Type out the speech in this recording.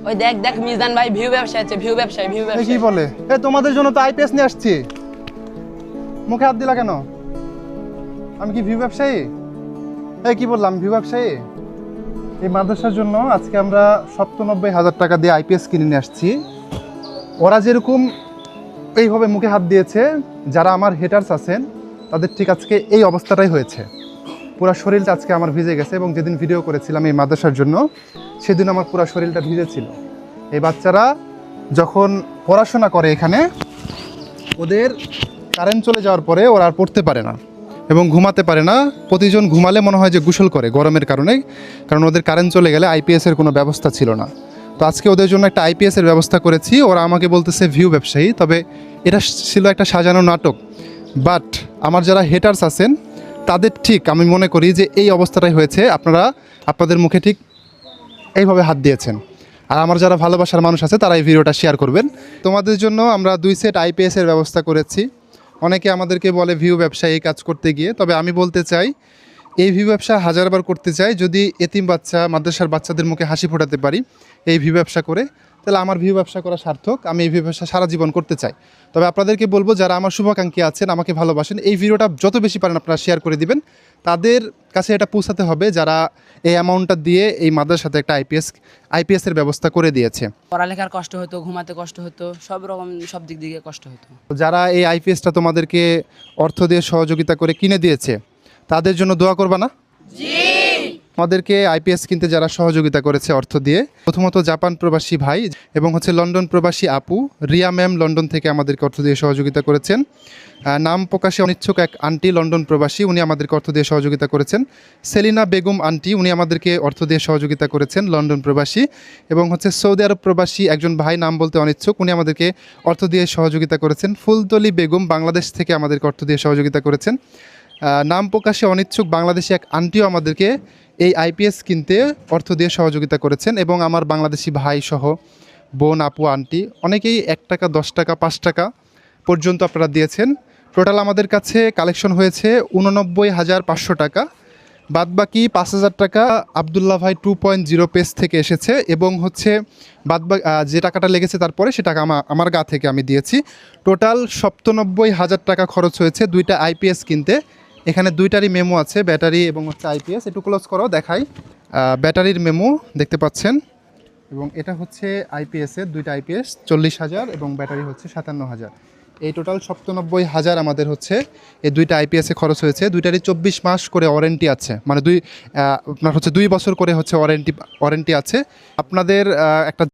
ওই দেখ দেখ মিজান ভাই ভিউ ব্যবসা আছে, ভিউ ব্যবসায়ী, ভিউ এ ব্যবসায়ী। কি বলে? তোমাদের জন্য তো আইপিএস নিয়ে আসছি। মুখে হাত দিলা কেন? আমি কি ভিউ ব্যবসায়ী? কি বললাম, ভিউ ব্যবসায়ী? এই মাদ্রাসার জন্য আজকে আমরা ৯৭,০০০ টাকা দিয়ে আইপিএস কিনে নিয়ে আসছি। ওরা যেরকম এইভাবে মুখে হাত দিয়েছে, যারা আমার হেটার্স আছেন তাদের ঠিক আজকে এই অবস্থাটাই হয়েছে। পুরো শরীরটা আজকে আমার ভিজে গেছে, এবং যেদিন ভিডিও করেছিলাম এই মাদ্রাসার জন্য সেদিন আমার পুরো শরীরটা ভিজে ছিল। এই বাচ্চারা যখন পড়াশোনা করে এখানে, ওদের কারেন্ট চলে যাওয়ার পরে ওরা আর পড়তে পারে না এবং ঘুমাতে পারে না। প্রতিজন ঘুমালে মনে হয় যে গোসল করে গরমের কারণে, কারণ ওদের কারেন্ট চলে গেলে আইপিএসের কোনো ব্যবস্থা ছিল না। তো আজকে ওদের জন্য একটা আইপিএসের ব্যবস্থা করেছি। ওরা আমাকে বলতেছে ভিউ ব্যবসায়ী, তবে এটা ছিল একটা সাজানো নাটক। বাট আমার যারা হেটার্স আছেন তাদের ঠিক আমি মনে করি যে এই অবস্থাটাই হয়েছে। আপনারা আপনাদের মুখে ঠিক এইভাবে হাত দিয়েছেন। আর আমার যারা ভালোবাসার মানুষ আছে তারা এই ভিডিওটা শেয়ার করবেন। তোমাদের জন্য আমরা 2 সেট আইপিএসের ব্যবস্থা করেছি। অনেকে আমাদেরকে বলে ভিউ ব্যবসায় এই কাজ করতে গিয়ে, তবে আমি বলতে চাই এই ভিউ ব্যবসা হাজারবার করতে চাই। যদি এতিম বাচ্চা, মাদ্রাসার বাচ্চাদের মুখে হাসি ফোটাতে পারি এই ভিউ ব্যবসা করে, তাহলে আমার ভিউ ব্যবসা করা সার্থক। আমি এই ভিউ ব্যবসা সারা জীবন করতে চাই। তবে আপনাদেরকে বলবো, যারা আমার শুভাকাঙ্ক্ষী আছেন, আমাকে ভালোবাসেন, এই ভিডিওটা যত বেশি পারেন আপনারা শেয়ার করে দিবেন। তাদের কাছে এটা পৌঁছাতে হবে যারা এই অ্যামাউন্টটা দিয়ে এই মাদ্রাসাতে একটা আইপিএসের ব্যবস্থা করে দিয়েছে। পড়ালেখার কষ্ট হতো, ঘুমাতে কষ্ট হতো, সব রকম সব দিক থেকে কষ্ট হতো। যারা এই আইপিএসটা তোমাদেরকে অর্থ দিয়ে সহযোগিতা করে কিনে দিয়েছে, তাদের জন্য দোয়া করবা না? আমাদেরকে আইপিএস কিনতে যারা সহযোগিতা করেছে অর্থ দিয়ে, প্রথমত জাপান প্রবাসী ভাই এবং লন্ডন প্রবাসী আপু রিয়া ম্যাম লন্ডন থেকে আমাদেরকে অর্থ দিয়ে সহযোগিতা করেছেন। নাম প্রকাশে অনিচ্ছুক এক আন্টি লন্ডন প্রবাসী, উনি আমাদেরকে অর্থ দিয়ে সহযোগিতা করেছেন। সেলিনা বেগম আন্টি, উনি আমাদেরকে অর্থ দিয়ে সহযোগিতা করেছেন, লন্ডন প্রবাসী। এবং সৌদি আরব প্রবাসী একজন ভাই, নাম বলতে অনিচ্ছুক, উনি আমাদেরকে অর্থ দিয়ে সহযোগিতা করেছেন। ফুলতলি বেগম বাংলাদেশ থেকে আমাদেরকে অর্থ দিয়ে সহযোগিতা করেছেন। নাম প্রকাশে অনিচ্ছুক বাংলাদেশি এক আন্টিও আমাদেরকে এই আইপিএস কিনতে অর্থ দিয়ে সহযোগিতা করেছেন। এবং আমার বাংলাদেশি ভাই সহ বোন, আপু, আন্টি অনেকেই 1 টাকা, 10 টাকা, 5 টাকা পর্যন্ত আপনারা দিয়েছেন। টোটাল আমাদের কাছে কালেকশন হয়েছে 89,500 টাকা। বাদবাকি 5,000 টাকা আবদুল্লাহ ভাই 2.0 পেজ থেকে এসেছে, এবং যে টাকাটা লেগেছে তারপরে সে টাকা আমার গা থেকে আমি দিয়েছি। টোটাল 97,000 টাকা খরচ হয়েছে 2টা আইপিএস কিনতে। এখানে 2টারই মেমো আছে, ব্যাটারি এবং আইপিএস। একটু ক্লোজ করো, দেখাই। ব্যাটারির মেমো দেখতে পাচ্ছেন, এবং এটা আইপিএসের 2টা আইপিএস 40,000 এবং ব্যাটারি 57,000। এই টোটাল 97,000 আমাদের এই 2টা আইপিএসে খরচ হয়েছে। 2টারই 24 মাস করে ওয়ারেন্টি আছে, মানে আপনার 2 বছর করে ওয়ারেন্টি আছে। আপনাদের একটা